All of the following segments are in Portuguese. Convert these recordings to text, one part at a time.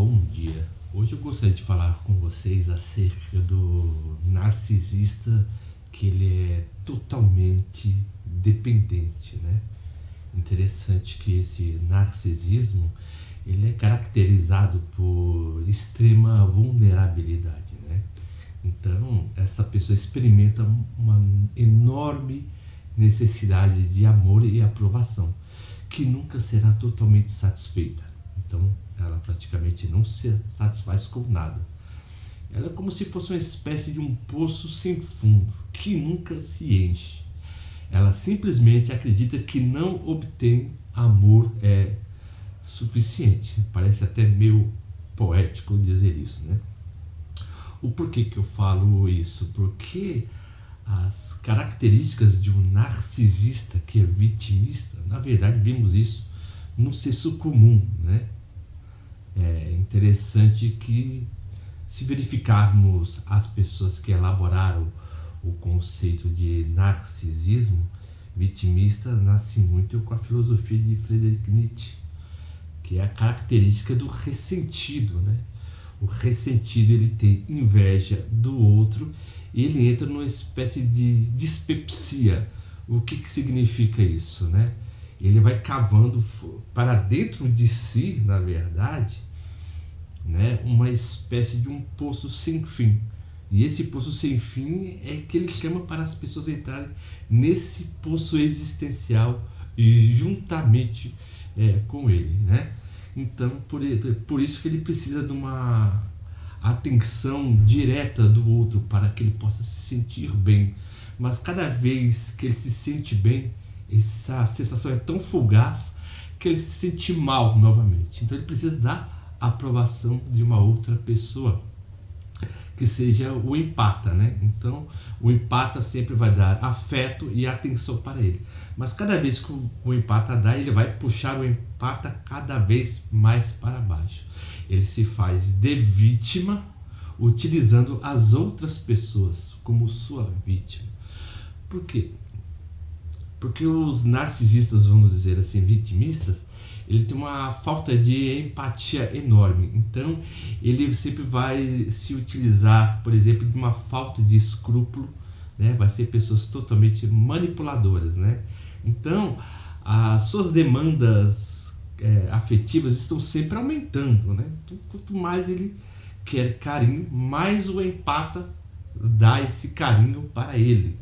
Bom dia. Hoje eu gostaria de falar com vocês acerca do narcisista que ele é totalmente dependente, né? Interessante que esse narcisismo ele é caracterizado por extrema vulnerabilidade, né? Então, essa pessoa experimenta uma enorme necessidade de amor e aprovação, que nunca será totalmente satisfeita. Então, ela praticamente não se satisfaz com nada. Ela é como se fosse uma espécie de um poço sem fundo, que nunca se enche. Ela simplesmente acredita que não obtém amor suficiente. Parece até meio poético dizer isso, né? O porquê que eu falo isso? Porque as características de um narcisista que é vitimista, na verdade vemos isso no senso comum, né? É interessante que, se verificarmos as pessoas que elaboraram o conceito de narcisismo vitimista, nasce muito com a filosofia de Friedrich Nietzsche, que é a característica do ressentido, né? O ressentido ele tem inveja do outro e ele entra numa espécie de dispepsia. O que significa isso, né? Ele vai cavando para dentro de si, na verdade, né, uma espécie de um poço sem fim. E esse poço sem fim é que ele chama para as pessoas entrarem nesse poço existencial e juntamente com ele, né? Então, por isso que ele precisa de uma atenção direta do outro para que ele possa se sentir bem. Mas cada vez que ele se sente bem, essa sensação é tão fugaz que ele se sente mal novamente. Então ele precisa da aprovação de uma outra pessoa, que seja o empata, né? Então o empata sempre vai dar afeto e atenção para ele. Mas cada vez que o empata dá, ele vai puxar o empata cada vez mais para baixo. Ele se faz de vítima, utilizando as outras pessoas como sua vítima. Por quê? Porque os narcisistas, vamos dizer assim, vitimistas, ele tem uma falta de empatia enorme. Então, ele sempre vai se utilizar, por exemplo, de uma falta de escrúpulo, né? Vai ser pessoas totalmente manipuladoras, né? Então, as suas demandas afetivas estão sempre aumentando, né? Então, quanto mais ele quer carinho, mais o empata dá esse carinho para ele,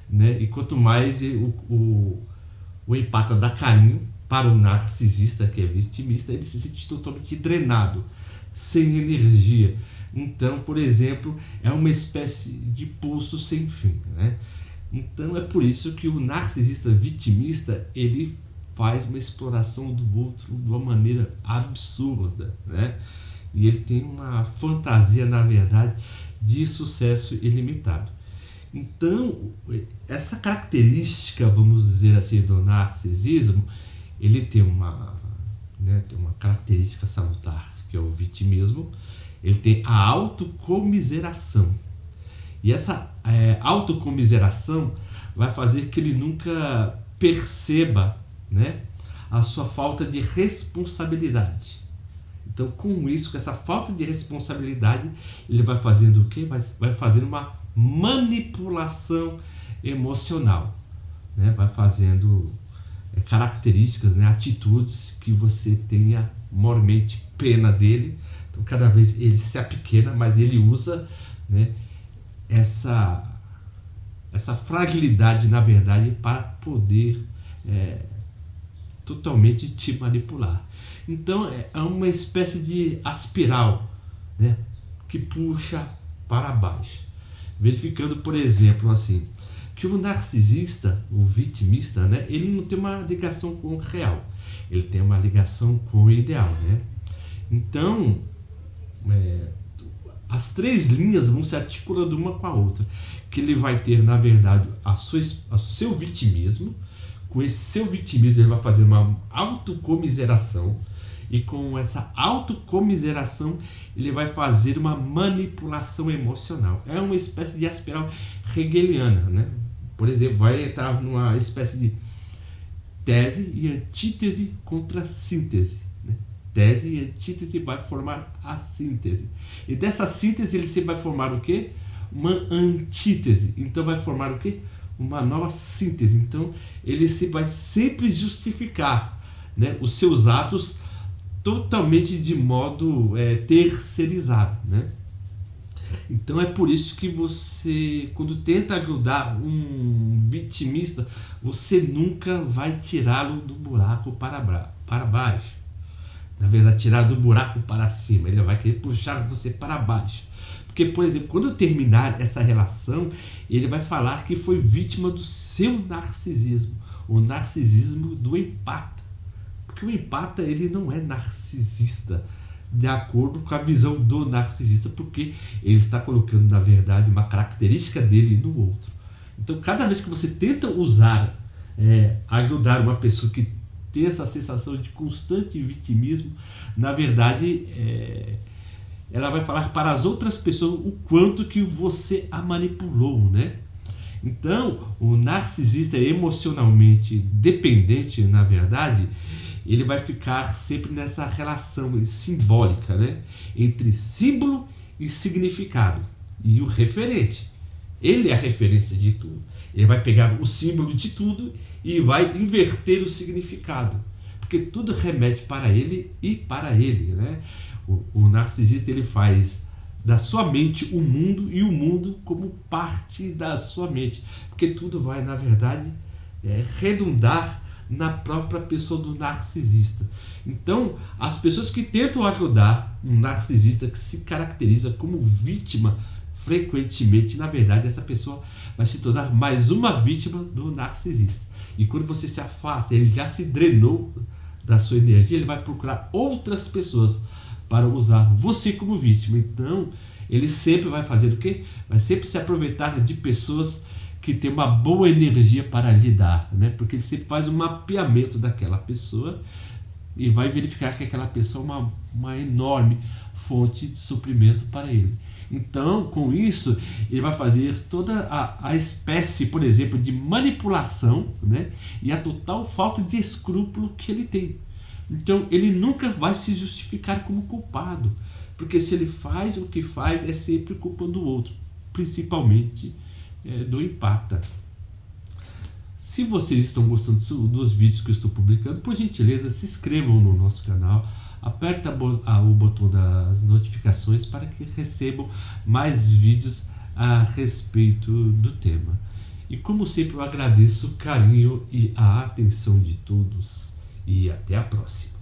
né? E quanto mais o empata dá carinho para o narcisista, que é vitimista, ele se sente totalmente drenado, sem energia. Então, por exemplo, é uma espécie de poço sem fim, né? Então é por isso que o narcisista vitimista ele faz uma exploração do outro de uma maneira absurda, né? E ele tem uma fantasia, na verdade, de sucesso ilimitado. Então, essa característica, vamos dizer assim, do narcisismo, ele tem uma característica salutar, que é o vitimismo. Ele tem a autocomiseração. E essa autocomiseração vai fazer que ele nunca perceba, né, a sua falta de responsabilidade. Então, com isso, com essa falta de responsabilidade, ele vai fazendo o quê? Vai fazendo uma manipulação emocional, né? Vai fazendo características, né, atitudes que você tenha mormente pena dele. Então, cada vez ele se apequena, mas ele usa, né, essa fragilidade, na verdade, para poder totalmente te manipular. Então é uma espécie de espiral, né, que puxa para baixo. Verificando, por exemplo, assim, que o narcisista, o vitimista, né, ele não tem uma ligação com o real, ele tem uma ligação com o ideal, né? Então, as três linhas vão se articulando uma com a outra, que ele vai ter, na verdade, o seu vitimismo. Com esse seu vitimismo ele vai fazer uma autocomiseração, e com essa autocomiseração ele vai fazer uma manipulação emocional. É uma espécie de espiral hegeliana, né? Por exemplo, vai entrar numa espécie de tese e antítese contra síntese, né? tese e antítese vai formar a síntese. E dessa síntese ele sempre vai formar o quê? Uma antítese. Então vai formar o quê? Uma nova síntese. Então ele vai sempre justificar, né, os seus atos totalmente de modo terceirizado, né? Então é por isso que você, quando tenta ajudar um vitimista, você nunca vai tirá-lo do buraco para baixo. Na verdade, tirar do buraco para cima. Ele vai querer puxar você para baixo. Porque, por exemplo, quando terminar essa relação, ele vai falar que foi vítima do seu narcisismo. O narcisismo do empata. Porque o empata, ele não é narcisista de acordo com a visão do narcisista, porque ele está colocando, na verdade, uma característica dele no outro. Então, cada vez que você tenta ajudar uma pessoa que tem essa sensação de constante vitimismo, na verdade, ela vai falar para as outras pessoas o quanto que você a manipulou, né? Então, o narcisista emocionalmente dependente, na verdade, ele vai ficar sempre nessa relação simbólica, né, entre símbolo e significado. E o referente, ele é a referência de tudo. Ele vai pegar o símbolo de tudo e vai inverter o significado, porque tudo remete para ele e para ele, né? O narcisista, ele faz da sua mente o mundo e o mundo como parte da sua mente, porque tudo vai, na verdade, redundar na própria pessoa do narcisista. Então, as pessoas que tentam ajudar um narcisista que se caracteriza como vítima frequentemente, na verdade, essa pessoa vai se tornar mais uma vítima do narcisista. E quando você se afasta, ele já se drenou da sua energia, ele vai procurar outras pessoas para usar você como vítima. Então, ele sempre vai fazer o quê? Vai sempre se aproveitar de pessoas que tem uma boa energia para lidar, né? Porque ele sempre faz um mapeamento daquela pessoa e vai verificar que aquela pessoa é uma enorme fonte de suprimento para ele. Então, com isso, ele vai fazer toda a espécie, por exemplo, de manipulação, né? E a total falta de escrúpulo que ele tem. Então, ele nunca vai se justificar como culpado, porque se ele faz o que faz, é sempre culpa do outro, principalmente do empata. Se vocês estão gostando dos vídeos que eu estou publicando, por gentileza, se inscrevam no nosso canal, aperta o botão das notificações para que recebam mais vídeos a respeito do tema. E como sempre, eu agradeço o carinho e a atenção de todos. E até a próxima.